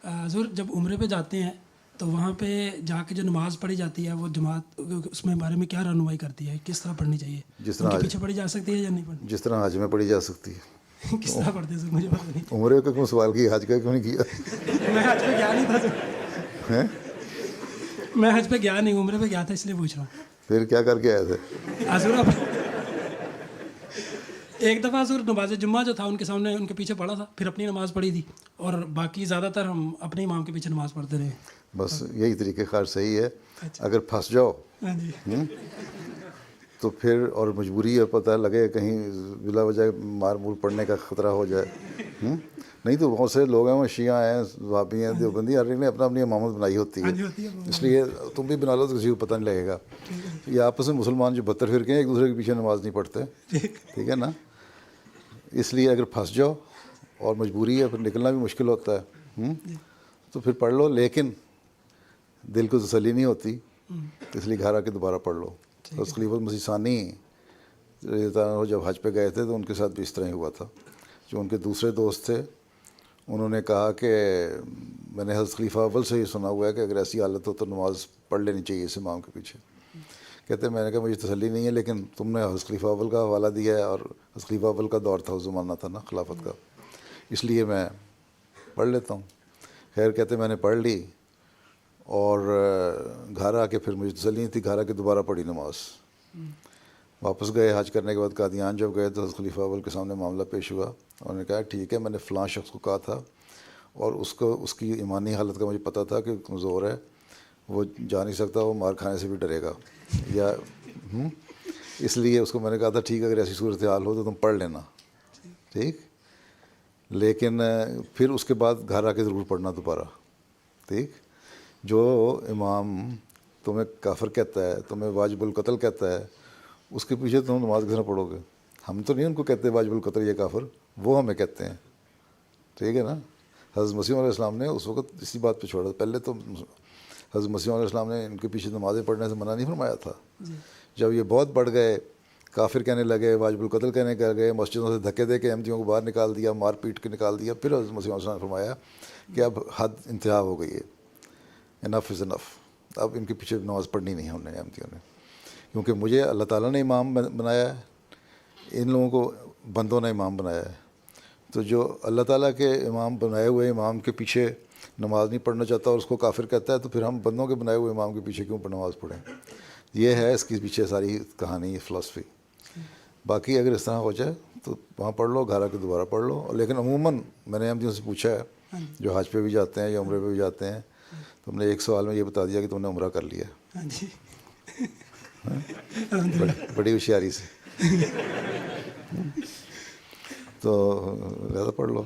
حضور جب عمرے پہ جاتے ہیں تو وہاں پہ جا کے جو نماز پڑھی جاتی ہے وہ جماعت اس میں بارے میں کیا رہنمائی کرتی ہے، کس طرح پڑھنی چاہیے؟ جس ان طرح کے پیچھے پڑھی جا سکتی ہے یا نہیں پڑھنی؟ جس طرح حج میں پڑھی جا سکتی ہے. کس طرح پڑھتے ہیں سر، مجھے پتہ نہیں. عمرے کا کیوں سوال کیا، حج کا کیوں نہیں کیا؟ میں حج پہ گیا نہیں تھا سر، میں حج پہ گیا نہیں، عمرے پہ گیا تھا، اس لیے پوچھ رہا ہوں. پھر کیا کر کے آئے تھے؟ حضور اب ایک دفعہ حضور نماز جمعہ جو تھا ان کے سامنے ان کے پیچھے پڑھا تھا، پھر اپنی نماز پڑھی تھی، اور باقی زیادہ تر ہم اپنے امام کے پیچھے نماز پڑھتے رہے. بس یہی طریقہ کار صحیح ہے. اچھا. اگر پھنس جاؤ ہاں جی. تو پھر، اور مجبوری ہے، پتہ لگے کہیں بلا وجہ مار مور پڑنے کا خطرہ ہو جائے. نہیں تو بہت سے لوگ ہیں، وہ شیعہ ہیں، وہابی ہیں، دیوبندی، ہر ایک نے اپنا اپنی امامت بنائی ہوتی ہے. اس لیے تم بھی بنا لو تو کسی کو پتہ نہیں لگے گا. یہ آپس میں مسلمان جو 72 فرقے ہیں ایک دوسرے کے پیچھے نماز نہیں پڑھتے، ٹھیک ہے نا. اس لیے اگر پھنس جاؤ اور مجبوری ہے، پھر نکلنا بھی مشکل ہوتا ہے، تو پھر پڑھ لو، لیکن دل کو تسلی نہیں ہوتی، اس لیے گھر آ کے دوبارہ پڑھ لو. حضرت خلیفہ مسیح ثانی رضی اللہ عنہ جب حج پہ گئے تھے تو ان کے ساتھ بھی اس طرح ہی ہوا تھا. جو ان کے دوسرے دوست تھے انہوں نے کہا کہ میں نے حضرت خلیفہ اول سے ہی سنا ہوا ہے کہ اگر ایسی حالت ہو تو نماز پڑھ لینی چاہیے اس امام کے پیچھے. کہتے ہیں میں نے کہا مجھے تسلی نہیں ہے، لیکن تم نے حضرت خلیفہ اول کا حوالہ دیا ہے، اور حضرت خلیفہ اول کا دور تھا، اس زمانہ تھا نا خلافت کا، اس لیے میں پڑھ لیتا ہوں. خیر کہتے میں نے پڑھ لی، اور گھر آ کے پھر مجھے تسلی نہیں تھی، گھر آ کے دوبارہ پڑھی نماز. واپس گئے حج کرنے کے بعد قادیان جب گئے تو حضرت خلیفہ اول کے سامنے معاملہ پیش ہوا. انہوں نے کہا ٹھیک ہے، میں نے فلاں شخص کو کہا تھا اور اس کی ایمانی حالت کا مجھے پتہ تھا کہ کمزور ہے، وہ جا نہیں سکتا، وہ مار کھانے سے بھی ڈرے گا، یا اس لیے اس کو میں نے کہا تھا ٹھیک ہے اگر ایسی صورتحال ہو تو تم پڑھ لینا، ٹھیک، لیکن پھر اس کے بعد گھر آ کے ضرور پڑھنا دوبارہ، ٹھیک. جو امام تمہیں کافر کہتا ہے، تمہیں واجب القتل کہتا ہے، اس کے پیچھے تم نماز کس طرح پڑھو گے؟ ہم تو نہیں ان کو کہتے واجب القتل یہ کافر، وہ ہمیں کہتے ہیں، ٹھیک ہے نا. حضرت مسیح علیہ السلام نے اس وقت اسی بات پہ چھوڑا. پہلے تو حضرت مسیح علیہ السلام نے ان کے پیچھے نمازیں پڑھنے سے منع نہیں فرمایا تھا. جب یہ بہت بڑھ گئے، کافر کہنے لگے، واجب القتل کہنے لگے، مسجدوں سے دھکے دے کے احمدیوں کو باہر نکال دیا، مار پیٹ کے نکال دیا، پھر حضرت مسیح علیہ السلام نے فرمایا کہ اب حد انتہا ہو گئی ہے، انف از انف، اب ان کے پیچھے نماز پڑھنی نہیں ہے ہم نے احمدیوں نے، کیونکہ مجھے اللہ تعالیٰ نے امام بنایا ہے، ان لوگوں کو بندوں نے امام بنایا ہے. تو جو اللہ تعالیٰ کے امام بنائے ہوئے امام کے پیچھے نماز نہیں پڑھنا چاہتا اور اس کو کافر کہتا ہے، تو پھر ہم بندوں کے بنائے ہوئے امام کے پیچھے کیوں نماز پڑھیں؟ یہ ہے اس کے پیچھے ساری کہانی، فلسفی. باقی اگر اس طرح ہو جائے تو وہاں پڑھ لو، گھر آ کے دوبارہ پڑھ لو. لیکن عموماً میں نے احمدیوں سے پوچھا ہے جو حج پہ بھی جاتے ہیں یا عمرے پہ بھی جاتے ہیں، تم نے ایک سوال میں یہ بتا دیا کہ تم نے عمرہ کر لیا، بڑی ہوشیاری سے، تو زیادہ پڑھ لو.